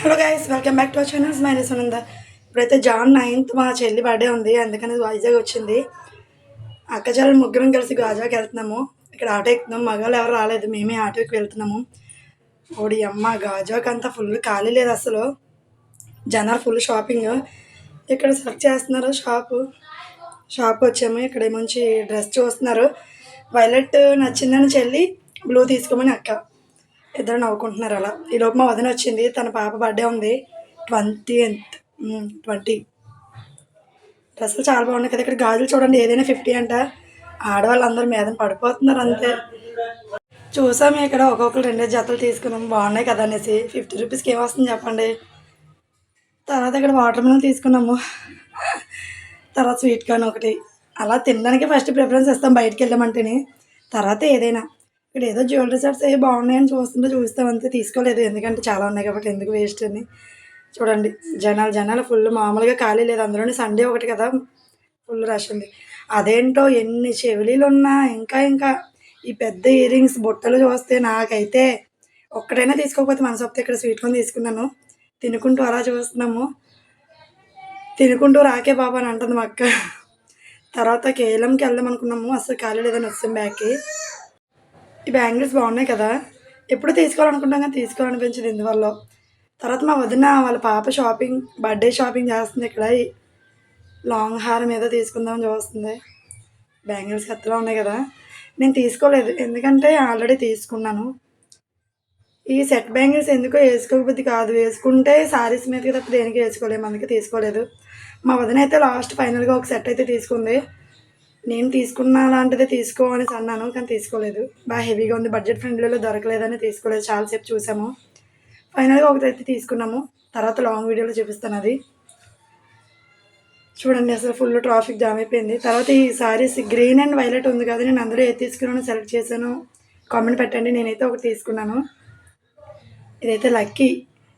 Hello guys, welcome back to our channels. My name Sunanda. ఇప్పుడైతే John 9th మా చెల్లి birthday ఉంది, అందుకని వైజాగ్ వచ్చింది. అక్క చెల్లెలు ముగ్గురం కలిసి గాజాకి వెళ్తున్నాము. ఇక్కడ ఆటో ఎక్కుతున్నాము. మగవాళ్ళు ఎవరు రాలేదు, మేమే ఆటోకి వెళ్తున్నాము. ఓడి అమ్మ, గాజాక్ అంతా ఫుల్ ఖాళీ లేదు అసలు, జనాలు ఫుల్ షాపింగ్. ఇక్కడ సెర్చ్ చేస్తున్నారు షాప్ వచ్చాము. ఇక్కడ మంచి డ్రెస్ చూస్తున్నారు. వైలెట్ నచ్చిందని చెల్లి, బ్లూ తీసుకోమని అక్క. ఇద్దరు నవ్వుకుంటున్నారు. అలా ఈలోపు మా వదిన వచ్చింది. తన పాప బర్త్డే ఉంది 20th. డ్రెస్సులు చాలా బాగున్నాయి కదా. ఇక్కడ గాజులు చూడండి, ఏదైనా 50 అంట. ఆడవాళ్ళు అందరూ మీద పడిపోతున్నారు అంతే. చూసాము ఇక్కడ ఒక్కొక్కరు 2 జతలు తీసుకున్నాం, బాగున్నాయి కదా అనేసి. 50 రూపీస్కి ఏమొస్తుంది చెప్పండి. తర్వాత ఇక్కడ వాటర్ మిలన్ తీసుకున్నాము. తర్వాత స్వీట్ కార్న్ ఒకటి. అలా తినడానికి ఫస్ట్ ప్రిఫరెన్స్ ఇస్తాం బయటికి వెళ్ళామంటేనే, తర్వాత ఏదైనా. ఇక్కడ ఏదో జ్యువెలరీ సెట్స్ అవి బాగున్నాయని చూస్తాం అంతే. తీసుకోలేదు, ఎందుకంటే చాలా ఉన్నాయి కాబట్టి ఎందుకు వేస్ట్ అని. చూడండి జనాలు ఫుల్, మామూలుగా ఖాళీ లేదు. అందులోని సండే ఒకటి కదా, ఫుల్ రష్ ఉంది. అదేంటో ఎన్ని చెవిలీలు ఉన్నా ఇంకా ఈ పెద్ద ఇయర్ రింగ్స్ బుట్టలు చూస్తే నాకైతే ఒక్కటైనా తీసుకోకపోతే మనసొప్తే. ఇక్కడ స్వీట్ కార్న్ తీసుకున్నాను. తినుకుంటూ అలా చూస్తున్నాము. తినుకుంటూ రాకే బాబా అని అంటుంది మా అక్క. తర్వాత కేలంకి వెళ్దాం అనుకున్నాము, అసలు ఖాళీ లేదని వచ్చాం బ్యాగ్కి. ఈ బ్యాంగిల్స్ బాగున్నాయి కదా, ఎప్పుడు తీసుకోవాలనుకుంటాం కానీ తీసుకోవాలనిపించింది ఇందువల్ల. తర్వాత మా వదిన వాళ్ళ పాప బర్త్డే షాపింగ్ చేస్తుంది. ఇక్కడ లాంగ్ హార్ మీద తీసుకుందామని చూస్తుంది. బ్యాంగిల్స్ కత్తలో ఉన్నాయి కదా, నేను తీసుకోలేదు ఎందుకంటే ఆల్రెడీ తీసుకున్నాను. ఈ సెట్ బ్యాంగిల్స్ ఎందుకో వేసుకోకపోతే కాదు, వేసుకుంటే శారీస్ మీదకి తప్ప దేనికి వేసుకోలేము, అందుకే తీసుకోలేదు. మా వదిన అయితే లాస్ట్ ఫైనల్గా ఒక సెట్ అయితే తీసుకుంది. నేను తీసుకున్న లాంటిదే తీసుకో అనేసి అన్నాను, కానీ తీసుకోలేదు. బాగా హెవీగా ఉంది, బడ్జెట్ ఫ్రెండ్లీలో దొరకలేదని తీసుకోలేదు. చాలాసేపు చూసాము, ఫైనల్గా ఒకటైతే తీసుకున్నాము. తర్వాత లాంగ్ వీడియోలో చూపిస్తాను అది. చూడండి అసలు ఫుల్ ట్రాఫిక్ జామ్ అయిపోయింది. తర్వాత ఈ సారీస్ గ్రీన్ అండ్ వైలెట్ ఉంది కదా, నేను అందులో ఏది తీసుకున్నాను సెలెక్ట్ చేశాను, కామెంట్ పెట్టండి. నేనైతే ఒకటి తీసుకున్నాను. ఇదైతే లక్కీ,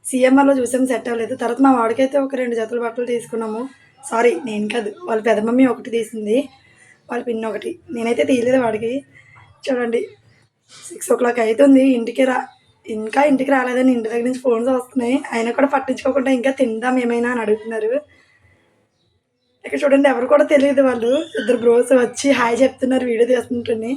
సిఎంఆర్లో చూసాము, సెట్ అవ్వలేదు. తర్వాత మా వాడికైతే ఒక 2 జతల బట్టలు తీసుకున్నాము. సారీ నేను కాదు, వాళ్ళ పెద్ద మమ్మీ ఒకటి తీసింది, వాళ్ళ పిన్ ఒకటి. నేనైతే తీయలేదు వాడికి. చూడండి 6 o'clock అవుతుంది, ఇంకా ఇంటికి రాలేదని ఇంటి దగ్గర నుంచి ఫోన్స్ వస్తున్నాయి. అయినా కూడా పట్టించుకోకుండా ఇంకా తిందాం ఏమైనా అని అడుగుతున్నారు. ఇక్కడ చూడండి ఎవరు కూడా తెలియదు, వాళ్ళు 2 బ్రోస్ వచ్చి హాయ్ చెప్తున్నారు వీడియో తీస్తుంటుంది.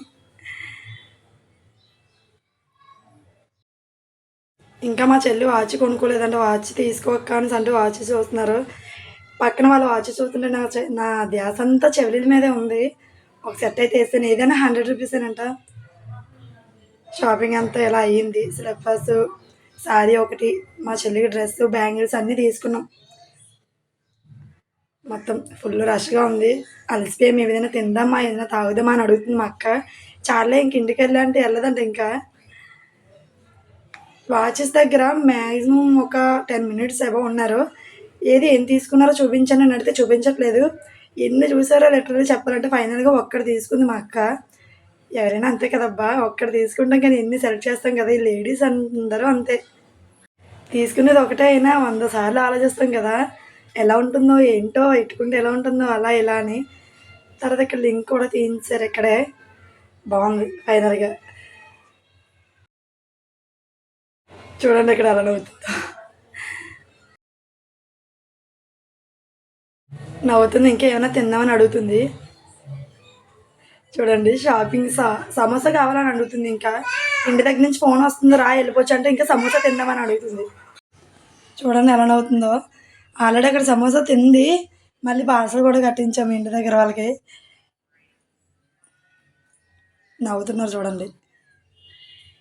ఇంకా మా చెల్లి వాచ్ కొనుక్కోలేదంటే, వాచ్ తీసుకోక అంటే వాచ్ చూస్తున్నారు. పక్కన వాళ్ళు వాచ్ చూస్తుంటే నా ధ్యాస అంతా చెవుల మీదే ఉంది. ఒక సెట్ అయితే వేస్తాను, ఏదైనా 100 రూపీసేనంట. షాపింగ్ అంతా ఇలా అయ్యింది. స్లిప్పర్స్, శారీ ఒకటి, మా చెల్లికి డ్రెస్, బ్యాంగిల్స్ అన్నీ తీసుకున్నాం. మొత్తం ఫుల్ రష్గా ఉంది. అలసిపోయాము, ఏదైనా తిందామా ఏదైనా తాగుదామా అని అడుగుతుంది మా అక్క. చాలే ఇంక ఇంటికి వెళ్ళాలంటే వెళ్ళదంటే ఇంకా. వాచెస్ దగ్గర మ్యాక్సిమం ఒక 10 minutes ఏవో ఉన్నారు. ఏం తీసుకున్నారో చూపించండి అని అడిగితే చూపించట్లేదు. ఎన్ని చూసారో లిటరల్లీ చెప్పాలంటే ఫైనల్గా ఒక్కటి తీసుకుంది మా అక్క. ఎవరైనా అంతే కదబ్బా, ఒక్కటి తీసుకుంటాం కానీ ఎన్ని సెలెక్ట్ చేస్తాం కదా. ఈ లేడీస్ అందరూ అంతే, తీసుకునేది ఒకటే అయినా 100 సార్లు ఆలోచిస్తాం కదా, ఎలా ఉంటుందో ఏంటో, ఇట్టుకుంటే ఎలా ఉంటుందో అలా ఇలా అని. తర్వాత ఇక్కడ లింక్ కూడా తీయించారు, ఇక్కడే బాగుంది ఫైనల్గా. చూడండి ఇక్కడ అలా నవ్వుతుంది. ఇంకా ఏమైనా తిందామని అడుగుతుంది. చూడండి షాపింగ్, సమోసా కావాలని అడుగుతుంది. ఇంకా ఇంటి దగ్గర నుంచి ఫోన్ వస్తుంది, రా వెళ్ళిపోవచ్చు అంటే ఇంకా సమోసా తిందామని అడుగుతుంది. చూడండి ఎలా నవ్వుతుందో. ఆల్రెడీ అక్కడ సమోసా తింది, మళ్ళీ పార్సల్ కూడా కట్టించాము ఇంటి దగ్గర వాళ్ళకి. నవ్వుతున్నారు చూడండి.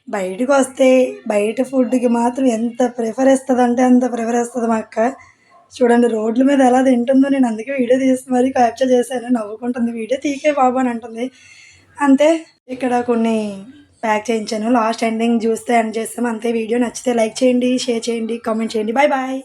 బయటకు వస్తే బయట ఫుడ్కి మాత్రం ఎంత ప్రిఫర్ ఇస్తుంది అంటే అంత ప్రిఫర్ ఇస్తుంది మా అక్క. చూడండి రోడ్ల మీద ఎలా తింటుందో, నేను అందుకే వీడియో తీసి మరీ క్యాప్చర్ చేశాను. నవ్వుకుంటుంది, వీడియో తీకే బాబు అని అంటుంది. అంతే, ఇక్కడ కొన్ని ప్యాక్ చేయించాను. లాస్ట్ ఎండింగ్ చూస్తే ఎండ్ చేస్తాము అంతే. వీడియో నచ్చితే లైక్ చేయండి, షేర్ చేయండి, కామెంట్ చేయండి. Bye bye.